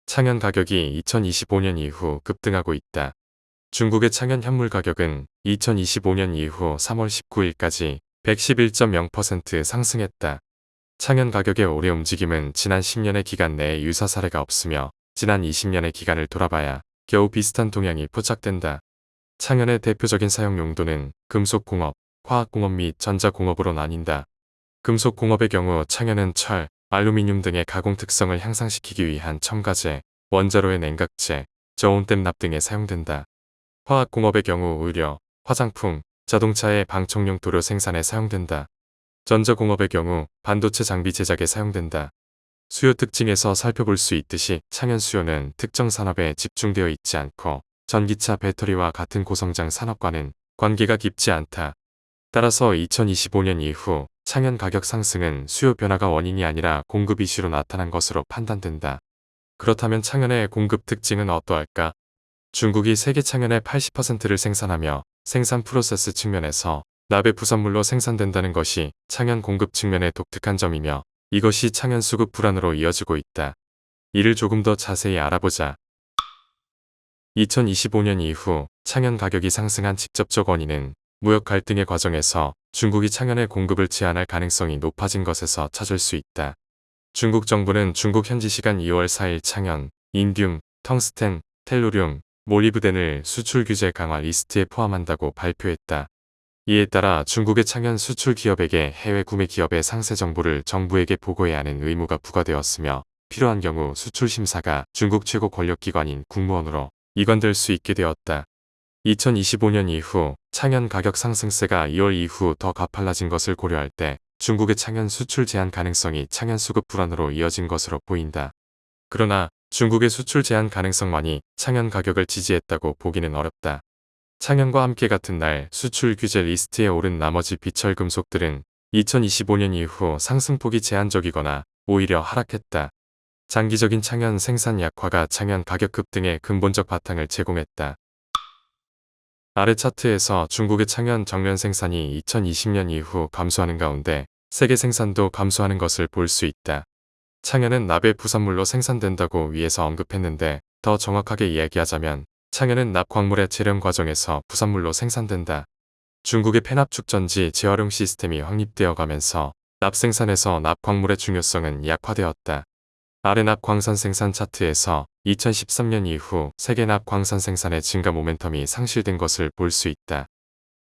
창연 가격이 2025년 이후 급등하고 있다. 중국의 창연 현물 가격은 2025년 이후 3월 19일까지 111.0% 상승했다. 창연 가격의 올해 움직임은 지난 10년의 기간 내에 유사 사례가 없으며 지난 20년의 기간을 돌아봐야 겨우 비슷한 동향이 포착된다. 창연의 대표적인 사용 용도는 금속공업, 화학공업 및 전자공업으로 나뉜다. 금속공업의 경우 창연은 철, 알루미늄 등의 가공 특성을 향상시키기 위한 첨가제, 원자로의 냉각제, 저온댐 납 등에 사용된다. 화학공업의 경우 의료, 화장품, 자동차의 방청용 도료 생산에 사용된다. 전자공업의 경우 반도체 장비 제작에 사용된다. 수요 특징에서 살펴볼 수 있듯이 창연 수요는 특정 산업에 집중되어 있지 않고 전기차 배터리와 같은 고성장 산업과는 관계가 깊지 않다. 따라서 2025년 이후 창연 가격 상승은 수요 변화가 원인이 아니라 공급 이슈로 나타난 것으로 판단된다. 그렇다면 창연의 공급 특징은 어떠할까? 중국이 세계 창연의 80%를 생산하며 생산 프로세스 측면에서 납의 부산물로 생산된다는 것이 창연 공급 측면의 독특한 점이며 이것이 창연 수급 불안으로 이어지고 있다. 이를 조금 더 자세히 알아보자. 2025년 이후 창연 가격이 상승한 직접적 원인은 무역 갈등의 과정에서 중국이 창연의 공급을 제한할 가능성이 높아진 것에서 찾을 수 있다. 중국 정부는 중국 현지 시간 2월 4일 창연, 인듐, 텅스텐, 텔루륨, 몰리브덴을 수출 규제 강화 리스트에 포함한다고 발표했다. 이에 따라 중국의 창연 수출 기업에게 해외 구매 기업의 상세 정보를 정부에게 보고해야 하는 의무가 부과되었으며 필요한 경우 수출 심사가 중국 최고 권력기관인 국무원으로 이관될 수 있게 되었다. 2025년 이후 창연 가격 상승세가 2월 이후 더 가팔라진 것을 고려할 때 중국의 창연 수출 제한 가능성이 창연 수급 불안으로 이어진 것으로 보인다. 그러나 중국의 수출 제한 가능성만이 창연 가격을 지지했다고 보기는 어렵다. 창연과 함께 같은 날 수출 규제 리스트에 오른 나머지 비철 금속들은 2025년 이후 상승폭이 제한적이거나 오히려 하락했다. 장기적인 창연 생산 약화가 창연 가격 급등의 근본적 바탕을 제공했다. 아래 차트에서 중국의 창연 정년 생산이 2020년 이후 감소하는 가운데 세계 생산도 감소하는 것을 볼 수 있다. 창연은 납의 부산물로 생산된다고 위에서 언급했는데 더 정확하게 이야기하자면 창연은 납 광물의 채련 과정에서 부산물로 생산된다. 중국의 폐납 축전지 재활용 시스템이 확립되어 가면서 납 생산에서 납 광물의 중요성은 약화되었다. 아래 납 광산 생산 차트에서 2013년 이후 세계 납 광산 생산의 증가 모멘텀이 상실된 것을 볼 수 있다.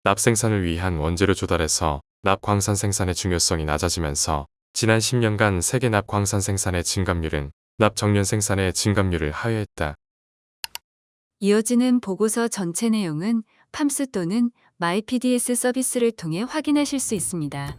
납 생산을 위한 원재료 조달에서 납 광산 생산의 중요성이 낮아지면서 지난 10년간 세계 납 광산 생산의 증감률은 납 정년 생산의 증감률을 하회했다. 이어지는 보고서 전체 내용은 팜스 또는 마이PDS 서비스를 통해 확인하실 수 있습니다.